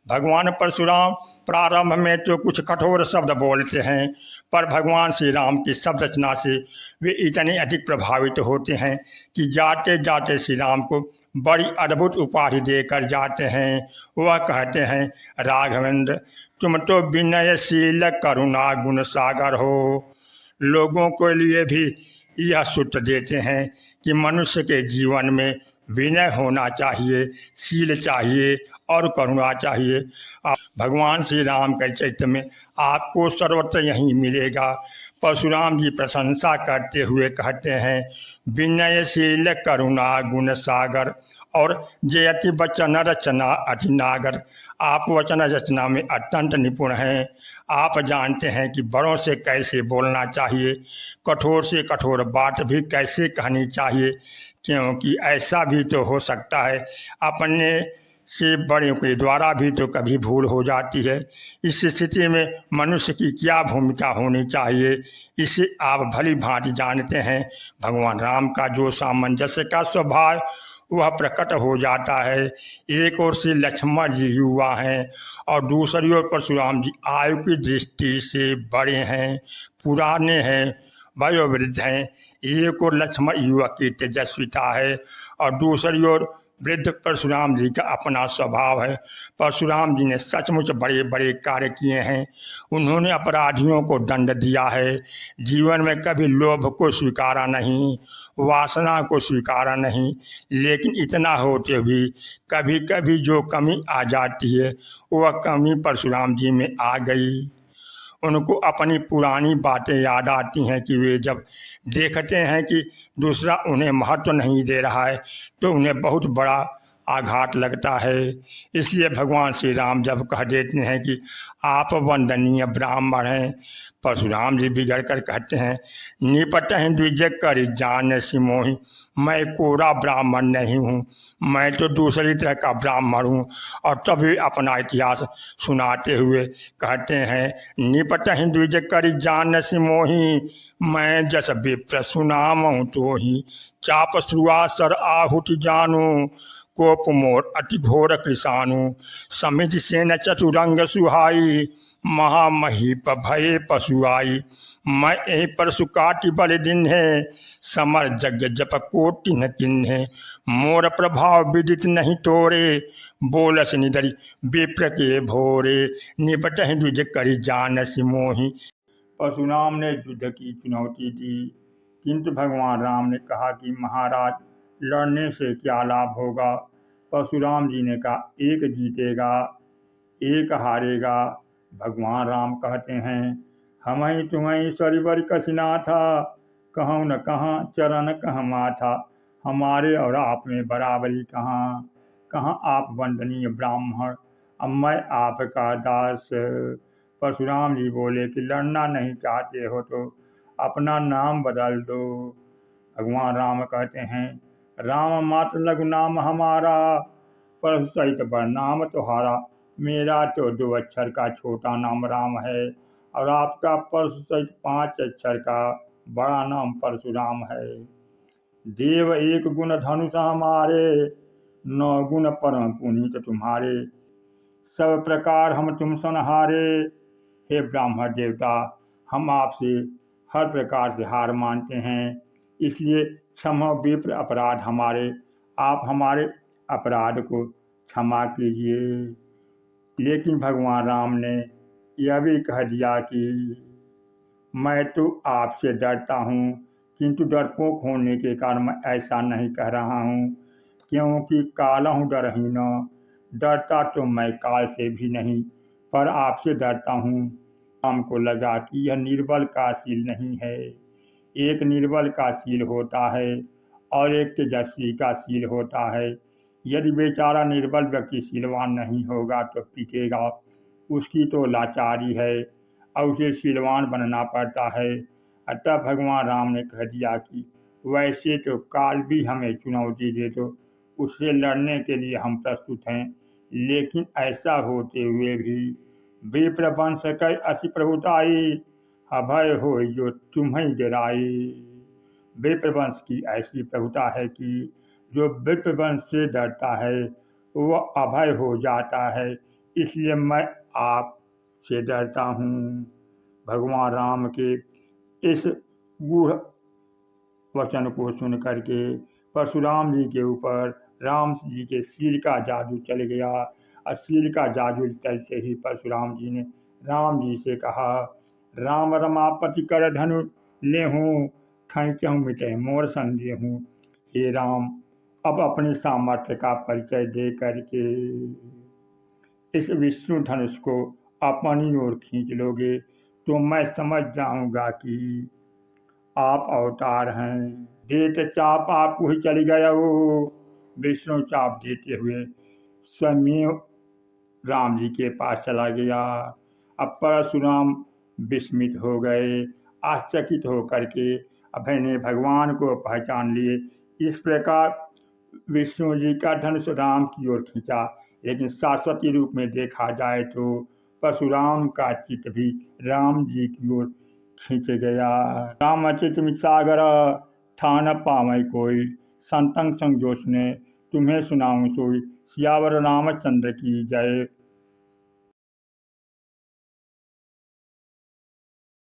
भगवान परशुराम प्रारंभ में तो कुछ कठोर शब्द बोलते हैं, पर भगवान श्री राम की शब्द रचना से वे इतने अधिक प्रभावित होते हैं कि जाते जाते श्री राम को बड़ी अद्भुत उपाधि देकर जाते हैं। वह कहते हैं, राघवेंद्र तुम तो विनयशील करुणा गुण सागर हो। लोगों के लिए भी यह सूत्र देते हैं कि मनुष्य के जीवन में विनय होना चाहिए, शील चाहिए और करुणा चाहिए। भगवान श्री राम के चरित्र में आपको सर्वत्र यही मिलेगा। परशुराम जी प्रशंसा करते हुए कहते हैं, विनयशील करुणा गुण सागर और जयति वचन रचना अतिनागर। आप वचन रचना में अत्यंत निपुण हैं। आप जानते हैं कि बड़ों से कैसे बोलना चाहिए, कठोर से कठोर बात भी कैसे कहनी चाहिए, क्योंकि ऐसा भी तो हो सकता है अपने से बड़े के द्वारा भी तो कभी भूल हो जाती है। इस स्थिति में मनुष्य की क्या भूमिका होनी चाहिए, इसे आप भली भांति जानते हैं। भगवान राम का जो सामंजस्य का स्वभाव वह प्रकट हो जाता है। एक ओर से लक्ष्मण जी युवा हैं और दूसरी ओर परशुराम जी आयु की दृष्टि से बड़े हैं, पुराने हैं, वयोवृद्ध हैं। एक ओर लक्ष्मण युवक की तेजस्विता है और दूसरी ओर वृद्ध परशुराम जी का अपना स्वभाव है। परशुराम जी ने सचमुच बड़े बड़े कार्य किए हैं। उन्होंने अपराधियों को दंड दिया है, जीवन में कभी लोभ को स्वीकारा नहीं, वासना को स्वीकारा नहीं, लेकिन इतना होते भी कभी कभी जो कमी आ जाती है वह कमी परशुराम जी में आ गई। उनको अपनी पुरानी बातें याद आती हैं कि वे जब देखते हैं कि दूसरा उन्हें महत्व नहीं दे रहा है तो उन्हें बहुत बड़ा आघात लगता है। इसलिए भगवान श्री राम जब कह देते हैं कि आप वंदनीय ब्राह्मण हैं, परशुराम जी बिगड़ कर कहते हैं, निपट हैं द्विज कर जान सिमोही। मैं कोरा ब्राह्मण नहीं हूँ, मैं तो दूसरी तरह का ब्राह्मण हूँ। और तभी अपना इतिहास सुनाते हुए कहते हैं, निपट हैं द्विज कर जान सिमोही। मैं जस विप्र सुनाम तो ही चाप श्रुआ सर आहुति जानू। कोप मोर अति घोर कृषाणु समित सेन चतुरंग सुहाई। महामहीप भय पशुआई मैं यही परशु काटि बल दिन है। समर जग जप कोटि न किन्हे मोर प्रभाव विदित नहीं तोरे। बोलस निदरी विप्र के भोरे निपट द्विज करी जान सिमोही। परशुराम ने युद्ध की चुनौती दी, किंतु भगवान राम ने कहा कि महाराज लड़ने से क्या लाभ होगा। परशुराम जी ने कहा, एक जीतेगा एक हारेगा। भगवान राम कहते हैं, हम ही तुम्हें सरिवर कसिना था, कहूँ न कहाँ चरण कहाँ माथा। हमारे और आप में बराबरी कहाँ, कहाँ आप वंदनीय ब्राह्मण अब मैं आपका दास। परशुराम जी बोले कि लड़ना नहीं चाहते हो तो अपना नाम बदल दो। भगवान राम कहते हैं, राम मात्र लघु नाम हमारा, परशु सहित बड़ नाम तुम्हारा। मेरा तो 2 अक्षर का छोटा नाम राम है और आपका परशु सहित 5 अक्षर का बड़ा नाम परशुराम है। देव एक गुण धनुष हमारे, 9 गुण परम पुनीत तुम्हारे। सब प्रकार हम तुम सनहारे। हे ब्राह्मण देवता, हम आपसे हर प्रकार से हार मानते हैं, इसलिए क्षमा विप्र अपराध हमारे। आप हमारे अपराध को क्षमा कीजिए। लेकिन भगवान राम ने यह भी कह दिया कि मैं तो आपसे डरता हूँ, किंतु डरपोक होने के कारण मैं ऐसा नहीं कह रहा हूँ, क्योंकि काला हूँ डरहीन। डरता तो मैं काल से भी नहीं, पर आपसे डरता हूँ। राम को लगा कि यह निर्बल का शील नहीं है। एक निर्बल का शील होता है और एक तेजस्वी का शील होता है। यदि बेचारा निर्बल व्यक्ति शीलवान नहीं होगा तो पिटेगा, उसकी तो लाचारी है और उसे शीलवान बनना पड़ता है। अतः भगवान राम ने कह दिया कि वैसे तो काल भी हमें चुनौती दे तो उससे लड़ने के लिए हम प्रस्तुत हैं, लेकिन ऐसा होते हुए भी विप्र वंश कै असी प्रभुताई, अभय हो जो तुम्हें डराई। विप्र वंश की ऐसी प्रभुता है कि जो विप्र वंश से डरता है वह अभय हो जाता है, इसलिए मैं आपसे डरता हूँ। भगवान राम के इस गूढ़ वचन को सुन करके परशुराम जी के ऊपर राम जी के सिर का जादू चल गया। और सिर का जादू चलते ही परशुराम जी ने राम जी से कहा, राम रमापति कर धनु लेहूँ, खैचहूँ मिटे मोर संदेहूँ। हे राम, अब अपने सामर्थ्य का परिचय दे करके इस विष्णु धनुष को अपनी ओर खींच लोगे तो मैं समझ जाऊंगा कि आप अवतार हैं। देत चाप आपको ही चली गया हो। विष्णु चाप देते हुए स्वयं राम जी के पास चला गया। अब परशुराम विस्मित हो गए, आश्चर्यचकित होकर के अभय ने भगवान को पहचान लिए। इस प्रकार विष्णु जी का धनुष राम की ओर खींचा, लेकिन शाश्वती रूप में देखा जाए तो परशुराम का चित्त भी राम जी की ओर खींच गया। राम चित सागर था न पावै कोई, संतंग संग जोश ने तुम्हें सुनाऊं सोई। सियावर रामचंद्र की जय।